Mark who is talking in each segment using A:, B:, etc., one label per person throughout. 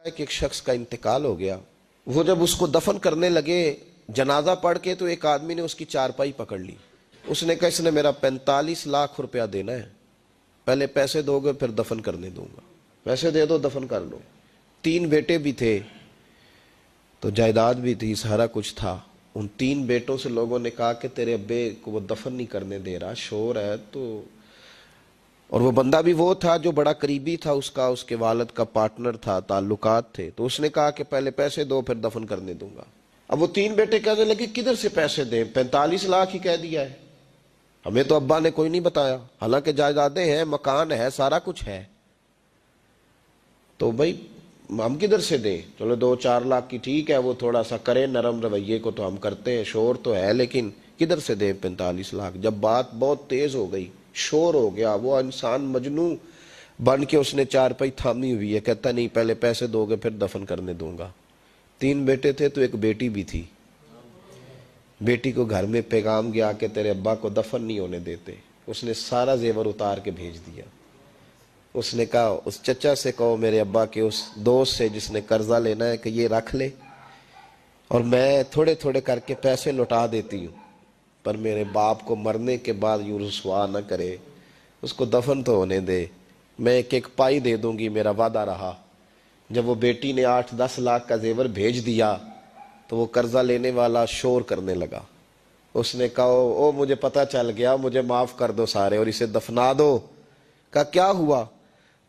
A: کہ ایک شخص کا انتقال ہو گیا. وہ جب اس کو دفن کرنے لگے جنازہ پڑھ کے تو ایک آدمی نے اس کی چارپائی پکڑ لی. اس نے کہا اس نے میرا 45 لاکھ روپیہ دینا ہے, پہلے پیسے دو گے پھر دفن کرنے دوں گا, پیسے دے دو دفن کر لو. 3 بیٹے بھی تھے تو جائیداد بھی تھی, سارا کچھ تھا. ان 3 بیٹوں سے لوگوں نے کہا کہ تیرے ابے کو وہ دفن نہیں کرنے دے رہا, شور ہے تو. اور وہ بندہ بھی وہ تھا جو بڑا قریبی تھا اس کا, اس کے والد کا پارٹنر تھا, تعلقات تھے. تو اس نے کہا کہ پہلے پیسے دو پھر دفن کرنے دوں گا. اب وہ 3 بیٹے کہنے لگے کدھر سے پیسے دیں, 45 لاکھ ہی کہہ دیا ہے, ہمیں تو ابا نے کوئی نہیں بتایا, حالانکہ جائیدادیں ہیں, مکان ہے, سارا کچھ ہے, تو بھائی ہم کدھر سے دیں. چلو 2-4 لاکھ کی ٹھیک ہے, وہ تھوڑا سا کرے نرم رویے کو تو ہم کرتے ہیں, شور تو ہے, لیکن کدھر سے دیں 45 لاکھ. جب بات بہت تیز ہو گئی, شور ہو گیا, وہ انسان مجنوں بن کے اس نے چارپائی تھامی ہوئی ہے, کہتا نہیں پہلے پیسے دو گے پھر دفن کرنے دوں گا. 3 بیٹے تھے تو ایک بیٹی بھی تھی. بیٹی کو گھر میں پیغام گیا کہ تیرے ابا کو دفن نہیں ہونے دیتے. اس نے سارا زیور اتار کے بھیج دیا. اس نے کہا اس چچا سے کہو میرے ابا کے اس دوست سے جس نے قرضہ لینا ہے کہ یہ رکھ لے, اور میں تھوڑے تھوڑے کر کے پیسے لوٹا دیتی ہوں, پر میرے باپ کو مرنے کے بعد یوں رسوا نہ کرے, اس کو دفن تو ہونے دے, میں ایک پائی دے دوں گی, میرا وعدہ رہا. جب وہ بیٹی نے 8-10 لاکھ کا زیور بھیج دیا تو وہ قرضہ لینے والا شور کرنے لگا. اس نے کہا او مجھے پتہ چل گیا, مجھے معاف کر دو سارے اور اسے دفنا دو. کہا کیا ہوا؟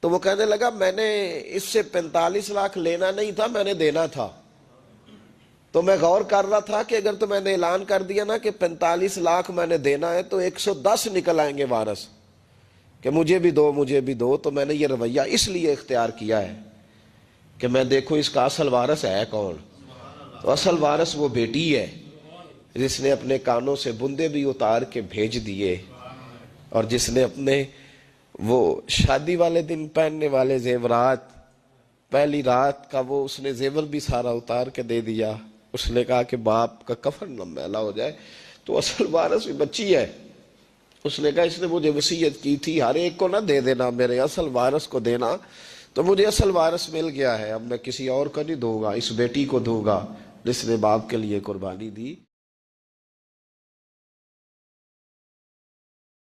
A: تو وہ کہنے لگا میں نے اس سے 45 لاکھ لینا نہیں تھا, میں نے دینا تھا. تو میں غور کر رہا تھا کہ اگر تو میں نے اعلان کر دیا نا کہ 45 لاکھ میں نے دینا ہے تو 110 نکل آئیں گے وارث کہ مجھے بھی دو مجھے بھی دو. تو میں نے یہ رویہ اس لیے اختیار کیا ہے کہ میں دیکھوں اس کا اصل وارث ہے کون. تو اصل وارث وہ بیٹی ہے جس نے اپنے کانوں سے بندے بھی اتار کے بھیج دیے, اور جس نے اپنے وہ شادی والے دن پہننے والے زیورات, پہلی رات کا وہ اس نے زیور بھی سارا اتار کے دے دیا. اس نے کہا کہ باپ کا کفن نہ میلا ہو جائے. تو اصل وارث بھی بچی ہے. اس نے کہا اس نے مجھے وصیت کی تھی ہر ایک کو نہ دے دینا, میرے اصل وارث کو دینا, تو مجھے اصل وارث مل گیا ہے, اب میں کسی اور کو نہیں دوں گا, اس بیٹی کو دوں گا جس نے باپ کے لیے قربانی دی.